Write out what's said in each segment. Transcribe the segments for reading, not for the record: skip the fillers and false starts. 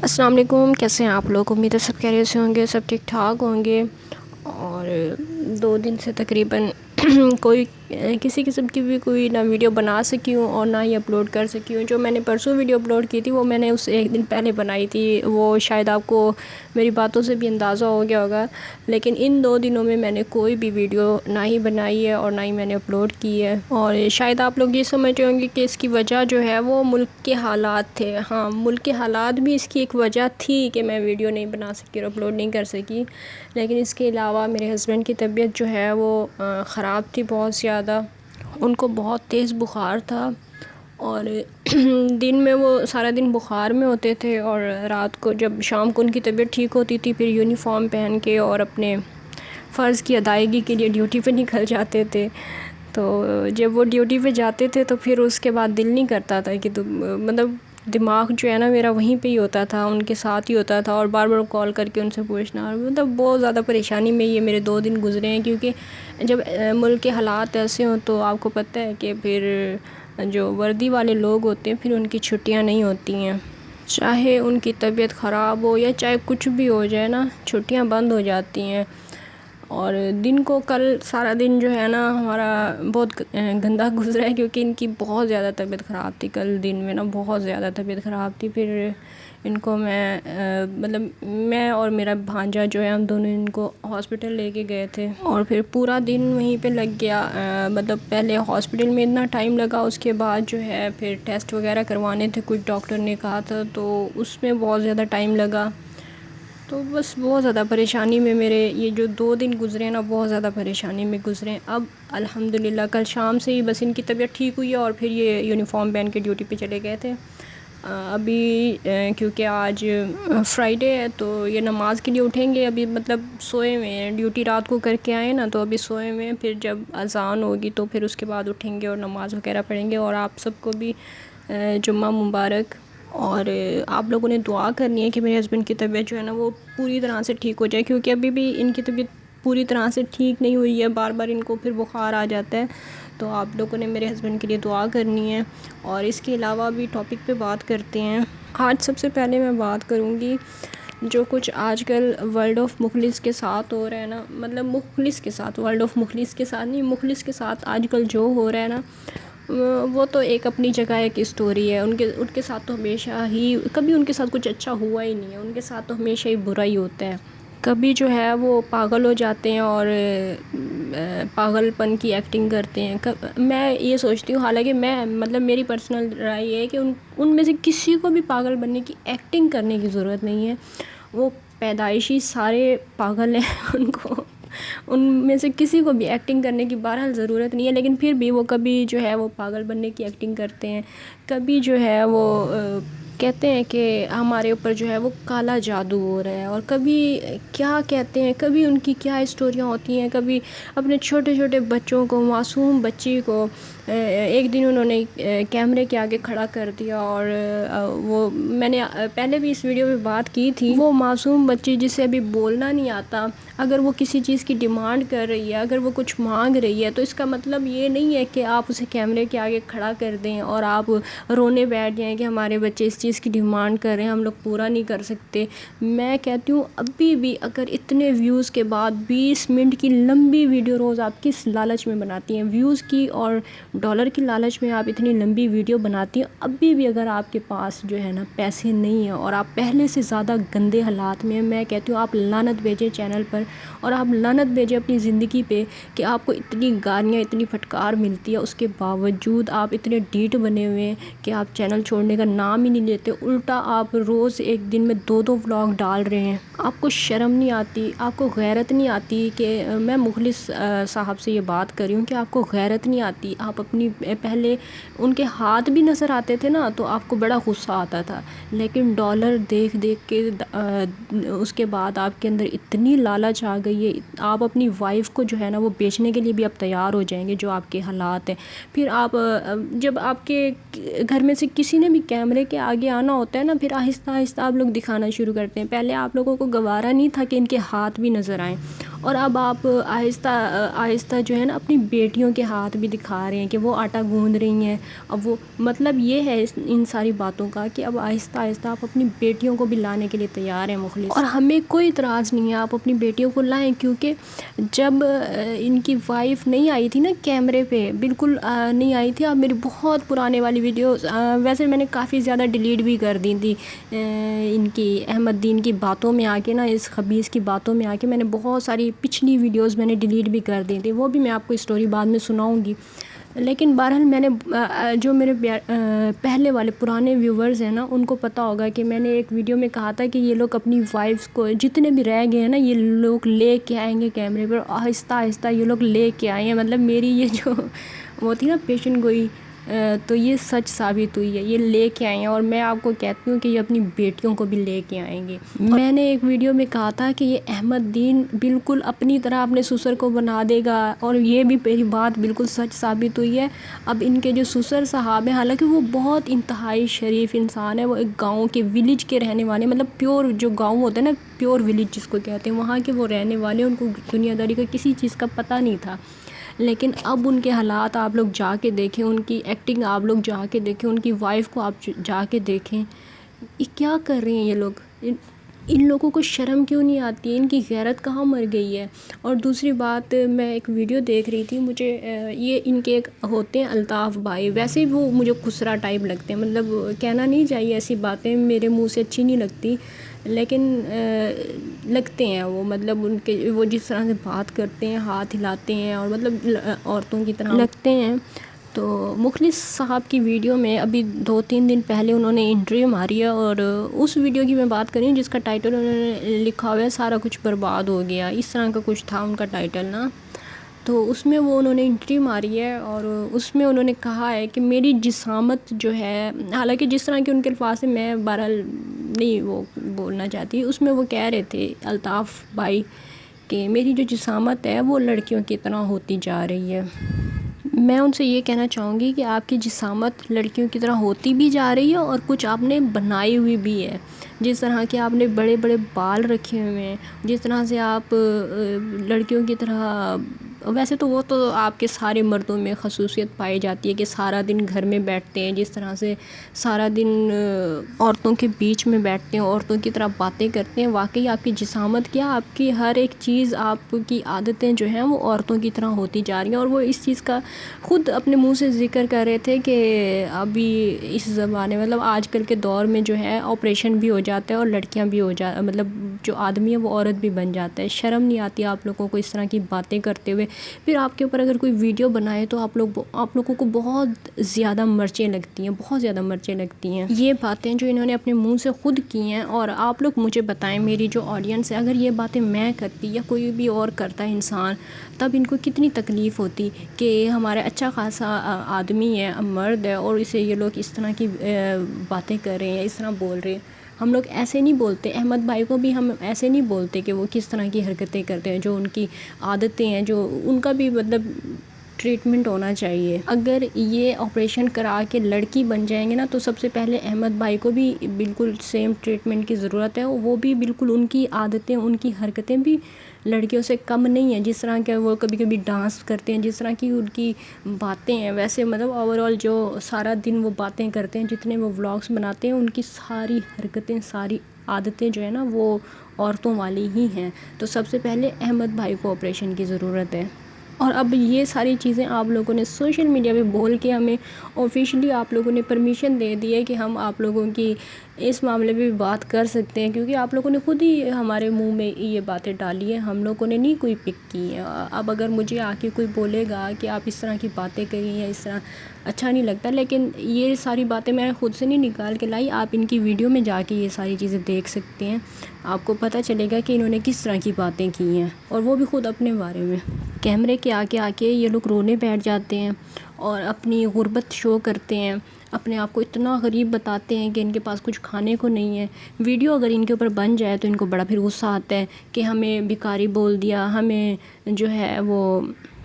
السلام علیکم، کیسے ہیں آپ لوگ؟ امید ہے سب خیریت سے ہوں گے، سب ٹھیک ٹھاک ہوں گے۔ اور 2 دن سے تقریباً کوئی کسی قسم کی بھی کوئی نہ ویڈیو بنا سکی ہوں اور نہ ہی اپلوڈ کر سکی ہوں۔ جو میں نے پرسوں ویڈیو اپلوڈ کی تھی وہ میں نے اس سے 1 دن پہلے بنائی تھی، وہ شاید آپ کو میری باتوں سے بھی اندازہ ہو گیا ہوگا۔ لیکن ان 2 دنوں میں نے کوئی بھی ویڈیو نہ ہی بنائی ہے اور نہ ہی میں نے اپلوڈ کی ہے۔ اور شاید آپ لوگ یہ سمجھ رہے ہوں گے کہ اس کی وجہ جو ہے وہ ملک کے حالات تھے۔ ہاں، ملک کے حالات بھی اس کی ایک وجہ تھی کہ میں ویڈیو نہیں بنا سکی اور اپلوڈ نہیں کر سکی۔ لیکن اس کے علاوہ میرے ہسبینڈ کی طبیعت جو ہے وہ خراب تھی بہت زیادہ۔ ان کو بہت تیز بخار تھا اور دن میں وہ سارا دن بخار میں ہوتے تھے، اور رات کو جب شام کو ان کی طبیعت ٹھیک ہوتی تھی پھر یونیفارم پہن کے اور اپنے فرض کی ادائیگی کے لیے ڈیوٹی پہ نکل جاتے تھے۔ تو جب وہ ڈیوٹی پہ جاتے تھے تو پھر اس کے بعد دل نہیں کرتا تھا کہ مطلب دماغ جو ہے نا میرا وہیں پہ ہی ہوتا تھا، ان کے ساتھ ہی ہوتا تھا، اور بار بار کال کر کے ان سے پوچھنا، اور مطلب بہت زیادہ پریشانی میں یہ میرے 2 دن گزرے ہیں۔ کیونکہ جب ملک کے حالات ایسے ہوں تو آپ کو پتہ ہے کہ پھر جو وردی والے لوگ ہوتے ہیں پھر ان کی چھٹیاں نہیں ہوتی ہیں، چاہے ان کی طبیعت خراب ہو یا چاہے کچھ بھی ہو جائے نا، چھٹیاں بند ہو جاتی ہیں۔ اور دن کو کل سارا دن جو ہے نا ہمارا بہت گندا گزرا ہے، کیونکہ ان کی بہت زیادہ طبیعت خراب تھی۔ کل دن میں نا بہت زیادہ طبیعت خراب تھی، پھر ان کو میں اور میرا بھانجا جو ہے ہم دونوں ان کو ہاسپٹل لے کے گئے تھے، اور پھر پورا دن وہیں پہ لگ گیا۔ مطلب پہلے ہاسپٹل میں اتنا ٹائم لگا، اس کے بعد جو ہے پھر ٹیسٹ وغیرہ کروانے تھے، کچھ ڈاکٹر نے کہا تھا، تو اس میں بہت زیادہ ٹائم لگا۔ تو بس بہت زیادہ پریشانی میں میرے یہ جو 2 دن گزرے نا بہت زیادہ پریشانی میں گزرے۔ اب الحمدللہ کل شام سے ہی بس ان کی طبیعت ٹھیک ہوئی ہے اور پھر یہ یونیفارم پہن کے ڈیوٹی پہ چلے گئے تھے۔ ابھی کیونکہ آج فرائیڈے ہے تو یہ نماز کے لیے اٹھیں گے، ابھی مطلب سوئے ہوئے ہیں، ڈیوٹی رات کو کر کے آئے نا تو ابھی سوئے ہوئے ہیں، پھر جب اذان ہوگی تو پھر اس کے بعد اٹھیں گے اور نماز وغیرہ پڑھیں گے۔ اور آپ سب کو بھی جمعہ مبارک۔ اور آپ لوگوں نے دعا کرنی ہے کہ میرے ہسبینڈ کی طبیعت جو ہے نا وہ پوری طرح سے ٹھیک ہو جائے، کیونکہ ابھی بھی ان کی طبیعت پوری طرح سے ٹھیک نہیں ہوئی ہے، بار بار ان کو پھر بخار آ جاتا ہے۔ تو آپ لوگوں نے میرے ہسبینڈ کے لیے دعا کرنی ہے۔ اور اس کے علاوہ بھی ٹاپک پہ بات کرتے ہیں۔ آج سب سے پہلے میں بات کروں گی جو کچھ آج کل ورلڈ آف مخلص کے ساتھ ہو رہا ہے نا، مطلب مخلص کے ساتھ، ورلڈ آف مخلص کے ساتھ نہیں، مخلص کے ساتھ آج کل جو ہو رہا ہے نا وہ تو ایک اپنی جگہ ایک اسٹوری ہے۔ ان کے ساتھ تو ہمیشہ ہی کبھی ان کے ساتھ کچھ اچھا ہوا ہی نہیں ہے، ان کے ساتھ تو ہمیشہ ہی برا ہی ہوتا ہے۔ کبھی جو ہے وہ پاگل ہو جاتے ہیں اور پاگل پن کی ایکٹنگ کرتے ہیں۔ میں یہ سوچتی ہوں، حالانکہ مطلب میری پرسنل رائے یہ ہے کہ ان میں سے کسی کو بھی پاگل بننے کی ایکٹنگ کرنے کی ضرورت نہیں ہے، وہ پیدائشی سارے پاگل ہیں، ان میں سے کسی کو بھی ایکٹنگ کرنے کی بہرحال ضرورت نہیں ہے، لیکن پھر بھی وہ کبھی جو ہے وہ پاگل بننے کی ایکٹنگ کرتے ہیں، کبھی جو ہے وہ کہتے ہیں کہ ہمارے اوپر جو ہے وہ کالا جادو ہو رہا ہے، اور کبھی کیا کہتے ہیں، کبھی ان کی کیا اسٹوریاں ہوتی ہیں، کبھی اپنے چھوٹے چھوٹے بچوں کو، معصوم بچی کو ایک دن انہوں نے کیمرے کے آگے کھڑا کر دیا، اور وہ میں نے پہلے بھی اس ویڈیو میں بات کی تھی، وہ معصوم بچی جسے ابھی بولنا نہیں آتا، اگر وہ کسی چیز کی ڈیمانڈ کر رہی ہے، اگر وہ کچھ مانگ رہی ہے تو اس کا مطلب یہ نہیں ہے کہ آپ اسے کیمرے کے آگے کھڑا کر دیں اور آپ رونے بیٹھ جائیں کہ ہمارے بچے اس چیز کی ڈیمانڈ کر رہے ہیں، ہم لوگ پورا نہیں کر سکتے۔ میں کہتی ہوں ابھی بھی اگر اتنے ویوز کے بعد 20 منٹ کی لمبی ویڈیو روز آپ کس لالچ میں بناتی ہیں، ویوز کی اور ڈالر کی لالچ میں آپ اتنی لمبی ویڈیو بناتی ہیں، ابھی بھی اگر آپ کے پاس جو ہے نا پیسے نہیں ہیں اور آپ پہلے سے زیادہ گندے حالات میں ہیں، میں کہتی ہوں آپ لعنت بھیجیں چینل پر، اور آپ لعنت بھیجیں اپنی زندگی پہ کہ آپ کو اتنی گالیاں، اتنی پھٹکار ملتی ہے، اس کے باوجود آپ اتنے ڈھیٹ بنے ہوئے ہیں کہ آپ چینل چھوڑنے کا نام ہی نہیں لیتے، الٹا آپ روز ایک دن میں 2 ولاگ ڈال رہے ہیں۔ آپ کو شرم نہیں آتی، آپ کو غیرت نہیں آتی کہ میں مخلص صاحب سے یہ بات کر رہی ہوں کہ آپ کو غیرت نہیں آتی؟ آپ اپنی پہلے ان کے ہاتھ بھی نظر آتے تھے نا تو آپ کو بڑا غصہ آتا تھا، لیکن ڈالر دیکھ دیکھ کے اس کے بعد آپ کے اندر اتنی لالچ آ گئی ہے، آپ اپنی وائف کو جو ہے نا وہ بیچنے کے لیے بھی آپ تیار ہو جائیں گے، جو آپ کے حالات ہیں۔ پھر آپ جب آپ کے گھر میں سے کسی نے بھی کیمرے کے آگے آنا ہوتا ہے نا، پھر آہستہ آہستہ آپ لوگ دکھانا شروع کرتے ہیں، پہلے آپ لوگوں کو گوارا نہیں تھا کہ ان کے ہاتھ بھی نظر آئیں، اور اب آپ آہستہ آہستہ جو ہے نا اپنی بیٹیوں کے ہاتھ بھی دکھا رہے ہیں کہ وہ آٹا گوندھ رہی ہیں. اب وہ مطلب یہ ہے ان ساری باتوں کا کہ اب آہستہ آہستہ آپ اپنی بیٹیوں کو بھی لانے کے لیے تیار ہیں مخلص. اور ہمیں کوئی اعتراض نہیں ہے، آپ اپنی بیٹیوں کو لائیں، کیونکہ جب ان کی وائف نہیں آئی تھی نا کیمرے پہ، بالکل نہیں آئی تھی. آپ میری بہت پرانے والی ویڈیوز، ویسے میں نے کافی زیادہ ڈیلیٹ بھی کر دی تھی ان کی احمد دین کی باتوں میں آ کے نا، اس خبیث کی باتوں میں آ کے میں نے بہت ساری پچھلی ویڈیوز میں نے ڈیلیٹ بھی کر دی تھی. وہ بھی میں آپ کو اسٹوری بعد میں سناؤں گی. لیکن بہرحال میں نے جو میرے پہلے والے پرانے ویورز ہیں نا، ان کو پتہ ہوگا کہ میں نے ایک ویڈیو میں کہا تھا کہ یہ لوگ اپنی وائفس کو جتنے بھی رہ گئے ہیں نا، یہ لوگ لے کے آئیں گے کیمرے پر. آہستہ آہستہ یہ لوگ لے کے آئے ہیں. مطلب میری یہ جو وہ تھی نا پیشن گوئی، تو یہ سچ ثابت ہوئی ہے. یہ لے کے آئے ہیں، اور میں آپ کو کہتی ہوں کہ یہ اپنی بیٹیوں کو بھی لے کے آئیں گے. میں نے ایک ویڈیو میں کہا تھا کہ یہ احمد دین بالکل اپنی طرح اپنے سسر کو بنا دے گا، اور یہ بھی میری بات بالکل سچ ثابت ہوئی ہے. اب ان کے جو سسر صاحب ہیں، حالانکہ وہ بہت انتہائی شریف انسان ہے، وہ ایک گاؤں کے ولیج کے رہنے والے، مطلب پیور جو گاؤں ہوتا ہے نا، پیور ولیج جس کو کہتے ہیں، وہاں کے وہ رہنے والے. ان کو دنیا داری کا کسی چیز کا پتہ نہیں تھا. لیکن اب ان کے حالات آپ لوگ جا کے دیکھیں، ان کی ایکٹنگ آپ لوگ جا کے دیکھیں، ان کی وائف کو آپ جا کے دیکھیں. یہ کیا کر رہے ہیں یہ لوگ؟ ان لوگوں کو شرم کیوں نہیں آتی ہے؟ ان کی غیرت کہاں مر گئی ہے؟ اور دوسری بات، میں ایک ویڈیو دیکھ رہی تھی، مجھے یہ ان کے ایک ہوتے ہیں الطاف بھائی، ویسے ہی وہ مجھے خسرا ٹائپ لگتے ہیں. مطلب کہنا نہیں چاہیے ایسی باتیں، میرے منہ سے اچھی نہیں لگتی، لیکن لگتے ہیں وہ. مطلب ان کے وہ جس طرح سے بات کرتے ہیں، ہاتھ ہلاتے ہیں، اور مطلب عورتوں کی طرح لگتے ہیں. تو مخلص صاحب کی ویڈیو میں ابھی 2-3 دن پہلے انہوں نے انٹرویو ماری ہے، اور اس ویڈیو کی میں بات کری جس کا ٹائٹل انہوں نے لکھا ہوا ہے سارا کچھ برباد ہو گیا، اس طرح کا کچھ تھا ان کا ٹائٹل نا. تو اس میں وہ انہوں نے انٹرویو ماری ہے، اور اس میں انہوں نے کہا ہے کہ میری جسامت جو ہے، حالانکہ جس طرح کے ان کے الفاظ سے میں بہرحال نہیں وہ بولنا چاہتی، اس میں وہ کہہ رہے تھے الطاف بھائی کہ میری جو جسامت ہے وہ لڑکیوں کی طرح ہوتی جا رہی ہے. میں ان سے یہ کہنا چاہوں گی کہ آپ کی جسامت لڑکیوں کی طرح ہوتی بھی جا رہی ہے، اور کچھ آپ نے بنائی ہوئی بھی ہے. جس طرح کہ آپ نے بڑے بڑے بال رکھے ہوئے ہیں، جس طرح سے آپ لڑکیوں کی طرح، ویسے تو وہ تو آپ کے سارے مردوں میں خصوصیت پائی جاتی ہے کہ سارا دن گھر میں بیٹھتے ہیں، جس طرح سے سارا دن عورتوں کے بیچ میں بیٹھتے ہیں، عورتوں کی طرح باتیں کرتے ہیں. واقعی آپ کی جسامت کیا، آپ کی ہر ایک چیز، آپ کی عادتیں جو ہیں وہ عورتوں کی طرح ہوتی جا رہی ہیں. اور وہ اس چیز کا خود اپنے منہ سے ذکر کر رہے تھے کہ ابھی اس زمانے مطلب آج کل کے دور میں جو ہے آپریشن بھی ہو جاتا ہے، اور لڑکیاں بھی مطلب جو آدمی ہے وہ عورت بھی بن جاتا ہے. شرم نہیں آتی آپ لوگوں کو اس طرح کی باتیں کرتے ہوئے؟ پھر آپ کے اوپر اگر کوئی ویڈیو بنائے تو آپ لوگوں کو بہت زیادہ مرچیں لگتی ہیں، بہت زیادہ مرچیں لگتی ہیں. یہ باتیں جو انہوں نے اپنے منہ سے خود کی ہیں، اور آپ لوگ مجھے بتائیں، میری جو آڈینس ہے، اگر یہ باتیں میں کرتی یا کوئی بھی اور کرتا ہے انسان، تب ان کو کتنی تکلیف ہوتی کہ ہمارا اچھا خاصا آدمی ہے، مرد ہے، اور اسے یہ لوگ اس طرح کی باتیں کر رہے ہیں، اس طرح بول رہے ہیں. ہم لوگ ایسے نہیں بولتے. احمد بھائی کو بھی ہم ایسے نہیں بولتے کہ وہ کس طرح کی حرکتیں کرتے ہیں، جو ان کی عادتیں ہیں، جو ان کا بھی مطلب ٹریٹمنٹ ہونا چاہیے. اگر یہ آپریشن کرا کے لڑکی بن جائیں گے نا، تو سب سے پہلے احمد بھائی کو بھی بالکل سیم ٹریٹمنٹ کی ضرورت ہے. وہ بھی بالکل ان کی عادتیں، ان کی حرکتیں بھی لڑکیوں سے کم نہیں ہیں. جس طرح کہ وہ کبھی کبھی ڈانس کرتے ہیں، جس طرح کی ان کی باتیں ہیں، ویسے مطلب اوور آل جو سارا دن وہ باتیں کرتے ہیں، جتنے وہ ولاگس بناتے ہیں، ان کی ساری حرکتیں، ساری عادتیں جو ہے نا وہ عورتوں والی ہی ہیں. تو سب سے پہلے احمد بھائی کو آپریشن کی ضرورت ہے. اور اب یہ ساری چیزیں آپ لوگوں نے سوشل میڈیا پہ بول کے ہمیں آفیشلی آپ لوگوں نے پرمیشن دے دی ہے کہ ہم آپ لوگوں کی اس معاملے میں بھی بات کر سکتے ہیں، کیونکہ آپ لوگوں نے خود ہی ہمارے منہ میں یہ باتیں ڈالی ہیں، ہم لوگوں نے نہیں کوئی پک کی ہیں. اب اگر مجھے آ کے کوئی بولے گا کہ آپ اس طرح کی باتیں کری ہیں، اس طرح اچھا نہیں لگتا. لیکن یہ ساری باتیں میں خود سے نہیں نکال کے لائی، آپ ان کی ویڈیو میں جا کے یہ ساری چیزیں دیکھ سکتے ہیں. آپ کو پتہ چلے گا کہ انہوں نے کس طرح کی باتیں کی ہیں، اور وہ بھی خود اپنے بارے میں. کیمرے کے آ کے یہ لوگ رونے بیٹھ جاتے ہیں، اور اپنی غربت شو کرتے ہیں، اپنے آپ کو اتنا غریب بتاتے ہیں کہ ان کے پاس کچھ کھانے کو نہیں ہے. ویڈیو اگر ان کے اوپر بن جائے تو ان کو بڑا پھر غصہ آتا ہے کہ ہمیں بھکاری بول دیا، ہمیں جو ہے وہ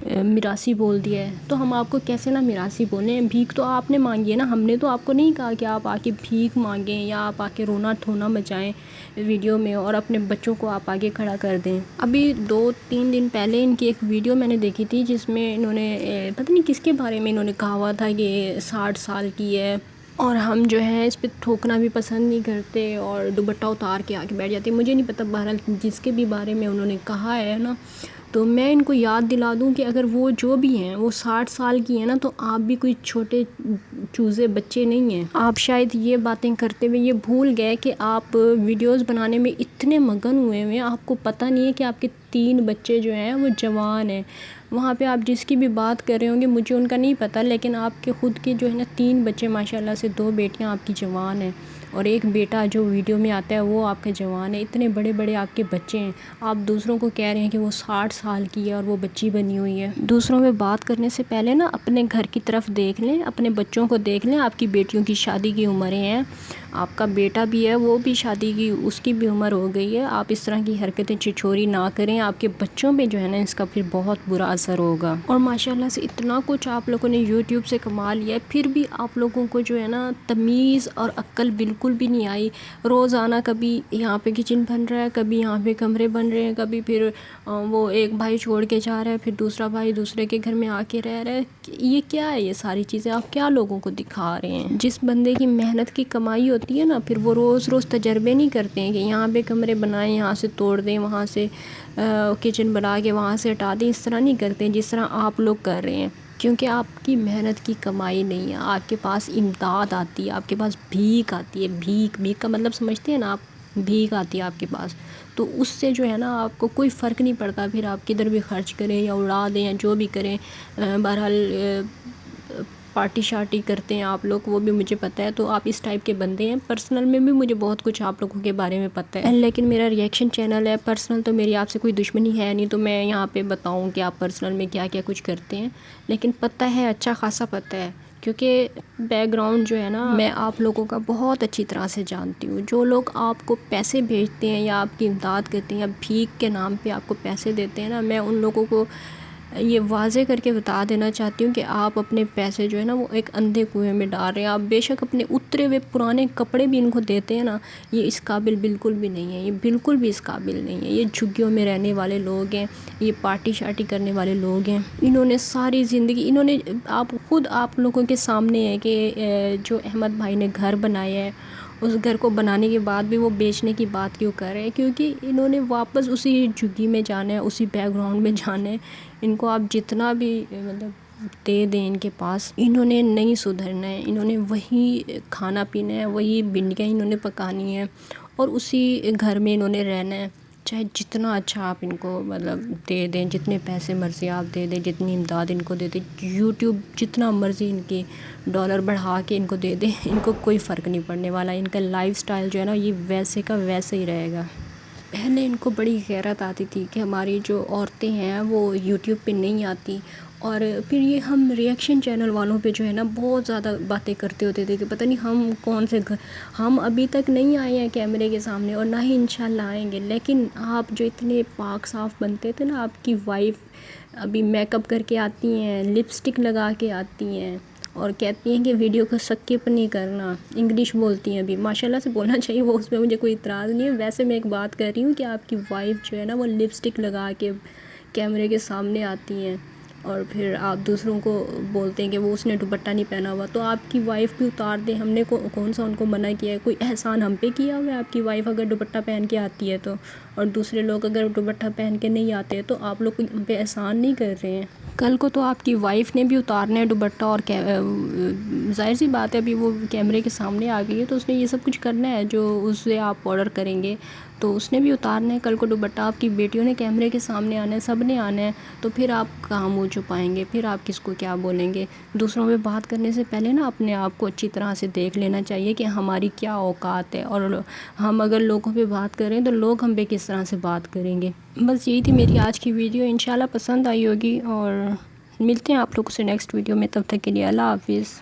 میراثی بول دیا ہے، تو ہم آپ کو کیسے نہ میراثی بولیں؟ بھیک تو آپ نے مانگی ہے نا، ہم نے تو آپ کو نہیں کہا کہ آپ آ کے بھیک مانگیں یا آپ آ کے رونا دھونا مچائیں ویڈیو میں اور اپنے بچوں کو آپ آگے کھڑا کر دیں۔ ابھی 2-3 دن پہلے ان کی ایک ویڈیو میں نے دیکھی تھی جس میں انہوں نے پتہ نہیں کس کے بارے میں انہوں نے کہا ہوا تھا کہ 60 سال کی ہے اور ہم جو ہے اس پہ تھوکنا بھی پسند نہیں کرتے اور دوپٹہ اتار کے آ کے بیٹھ جاتے ہیں۔ مجھے نہیں پتہ، بہرحال جس کے بھی بارے میں انہوں نے کہا ہے نا، تو میں ان کو یاد دلا دوں کہ اگر وہ جو بھی ہیں وہ 60 سال کی ہیں نا، تو آپ بھی کوئی چھوٹے چوزے بچے نہیں ہیں۔ آپ شاید یہ باتیں کرتے ہوئے یہ بھول گئے کہ آپ ویڈیوز بنانے میں اتنے مگن ہوئے ہیں، آپ کو پتہ نہیں ہے کہ آپ کے 3 بچے جو ہیں وہ جوان ہیں۔ وہاں پہ آپ جس کی بھی بات کر رہے ہوں گے، مجھے ان کا نہیں پتہ، لیکن آپ کے خود کے جو ہے نا 3 بچے ماشاءاللہ سے، 2 بیٹیاں آپ کی جوان ہیں اور ایک بیٹا جو ویڈیو میں آتا ہے وہ آپ کے جوان ہے۔ اتنے بڑے بڑے آپ کے بچے ہیں، آپ دوسروں کو کہہ رہے ہیں کہ وہ 60 سال کی ہے اور وہ بچی بنی ہوئی ہے۔ دوسروں میں بات کرنے سے پہلے نا اپنے گھر کی طرف دیکھ لیں، اپنے بچوں کو دیکھ لیں۔ آپ کی بیٹیوں کی شادی کی عمریں ہیں، آپ کا بیٹا بھی ہے وہ بھی شادی کی، اس کی بھی عمر ہو گئی ہے۔ آپ اس طرح کی حرکتیں چھچوری نہ کریں، آپ کے بچوں پہ جو ہے نا اس کا پھر بہت برا اثر ہوگا۔ اور ماشاءاللہ سے اتنا کچھ آپ لوگوں نے یوٹیوب سے کما لیا ہے، پھر بھی آپ لوگوں کو جو ہے نا تمیز اور عقل بالکل بھی نہیں آئی۔ روزانہ کبھی یہاں پہ کچن بن رہا ہے، کبھی یہاں پہ کمرے بن رہے ہیں، کبھی پھر وہ ایک بھائی چھوڑ کے جا رہا ہے، پھر دوسرا بھائی دوسرے کے گھر میں آ کے رہ رہا ہے۔ یہ کیا ہے؟ یہ ساری چیزیں آپ کیا لوگوں کو دکھا رہے ہیں؟ جس بندے کی محنت کی کمائی ہوتی ہے نا، پھر وہ روز روز تجربے نہیں کرتے ہیں کہ یہاں پہ کمرے بنائیں، یہاں سے توڑ دیں، وہاں سے کچن بنا کے وہاں سے ہٹا دیں۔ اس طرح نہیں کرتے ہیں جس طرح آپ لوگ کر رہے ہیں، کیونکہ آپ کی محنت کی کمائی نہیں ہے، آپ کے پاس امداد آتی ہے، آپ کے پاس بھیک آتی ہے۔ بھیک کا مطلب سمجھتے ہیں نا آپ؟ بھیک آتی ہے آپ کے پاس، تو اس سے جو ہے نا آپ کو کوئی فرق نہیں پڑتا، پھر آپ کدھر بھی خرچ کریں یا اڑا دیں یا جو بھی کریں۔ بہرحال پارٹی شارٹی کرتے ہیں آپ لوگ، وہ بھی مجھے پتہ ہے، تو آپ اس ٹائپ کے بندے ہیں۔ پرسنل میں بھی مجھے بہت کچھ آپ لوگوں کے بارے میں پتہ ہے، لیکن میرا ریئیکشن چینل ہے، پرسنل تو میری آپ سے کوئی دشمنی ہے نہیں، تو میں یہاں پہ بتاؤں کہ آپ پرسنل میں کیا کیا کچھ کرتے ہیں، لیکن پتہ ہے، اچھا خاصا پتہ ہے، کیونکہ بیک گراؤنڈ جو ہے نا میں آپ لوگوں کا بہت اچھی طرح سے جانتی ہوں۔ جو لوگ آپ کو پیسے بھیجتے ہیں یا آپ کی امداد کرتے ہیں یا بھیک کے نام پہ آپ کو پیسے دیتے ہیں نا، میں ان لوگوں کو یہ واضح کر کے بتا دینا چاہتی ہوں کہ آپ اپنے پیسے جو ہے نا وہ ایک اندھے کنویں میں ڈال رہے ہیں۔ آپ بے شک اپنے اترے ہوئے پرانے کپڑے بھی ان کو دیتے ہیں نا، یہ اس قابل بالکل بھی نہیں ہے، یہ بالکل بھی اس قابل نہیں ہے۔ یہ جھگیوں میں رہنے والے لوگ ہیں، یہ پارٹی شارٹی کرنے والے لوگ ہیں۔ انہوں نے ساری زندگی، انہوں نے آپ لوگوں کے سامنے ہے کہ جو احمد بھائی نے گھر بنایا ہے، اس گھر کو بنانے کے بعد بھی وہ بیچنے کی بات کیوں کر رہے ہیں؟ کیونکہ انہوں نے واپس اسی جھگی میں جانا ہے، اسی بیک گراؤنڈ میں جانا ہے۔ ان کو آپ جتنا بھی مطلب دے دیں ان کے پاس، انہوں نے نہیں سدھرنا ہے، انہوں نے وہی کھانا پینا ہے، وہی بنڈیاں انہوں نے پکانی ہے اور اسی گھر میں انہوں نے رہنا ہے، چاہے جتنا اچھا آپ ان کو مطلب دے دیں، جتنے پیسے مرضی آپ دے دیں، جتنی امداد ان کو دے دیں، یوٹیوب جتنا مرضی ان کی ڈالر بڑھا کے ان کو دے دیں، ان کو کوئی فرق نہیں پڑنے والا۔ ان کا لائف سٹائل جو ہے نا یہ ویسے کا ویسے ہی رہے گا۔ پہلے ان کو بڑی غیرت آتی تھی کہ ہماری جو عورتیں ہیں وہ یوٹیوب پہ نہیں آتی، اور پھر یہ ہم ریئیکشن چینل والوں پہ جو ہے نا بہت زیادہ باتیں کرتے ہوتے تھے کہ پتہ نہیں ہم کون سے ہم ابھی تک نہیں آئے ہیں کیمرے کے سامنے اور نہ ہی انشاءاللہ آئیں گے، لیکن آپ جو اتنے پاک صاف بنتے تھے نا، آپ کی وائف ابھی میک اپ کر کے آتی ہیں، لپسٹک لگا کے آتی ہیں اور کہتی ہیں کہ ویڈیو کو سکپ نہیں کرنا، انگلش بولتی ہیں، ابھی ماشاءاللہ سے بولنا چاہیے، وہ اس میں مجھے کوئی اعتراض نہیں ہے۔ ویسے میں ایک بات کر رہی ہوں کہ آپ کی وائف جو ہے نا وہ لپسٹک لگا کے کیمرے کے سامنے آتی ہیں اور پھر آپ دوسروں کو بولتے ہیں کہ وہ اس نے دوپٹہ نہیں پہنا ہوا، تو آپ کی وائف بھی اتار دیں، ہم نے کون سا ان کو منع کیا ہے؟ کوئی احسان ہم پہ کیا ہوا ہے؟ آپ کی وائف اگر دوپٹہ پہن کے آتی ہے تو، اور دوسرے لوگ اگر دوپٹہ پہن کے نہیں آتے تو آپ لوگ ہم پہ احسان نہیں کر رہے ہیں؟ کل کو تو آپ کی وائف نے بھی اتارنا ہے دوپٹہ، اور ظاہر سی بات ہے ابھی وہ کیمرے کے سامنے آ گئی ہے تو اس نے یہ سب کچھ کرنا ہے جو اسے آپ آرڈر کریں گے، تو اس نے بھی اتارنا ہے کل کو دوپٹہ۔ آپ کی بیٹیوں نے کیمرے کے سامنے آنا ہے، سب نے آنا ہے، تو پھر آپ کہاں منہ چھپائیں گے؟ پھر آپ کس کو کیا بولیں گے؟ دوسروں پہ بات کرنے سے پہلے نا اپنے آپ کو اچھی طرح سے دیکھ لینا چاہیے کہ ہماری کیا اوقات ہے، اور ہم اگر لوگوں پہ بات کریں تو لوگ ہم پہ کس طرح سے بات کریں گے۔ بس یہی تھی میری آج کی ویڈیو، انشاءاللہ پسند آئی ہوگی، اور ملتے ہیں آپ لوگوں سے نیکسٹ ویڈیو میں، تب تک کے لیے اللہ حافظ۔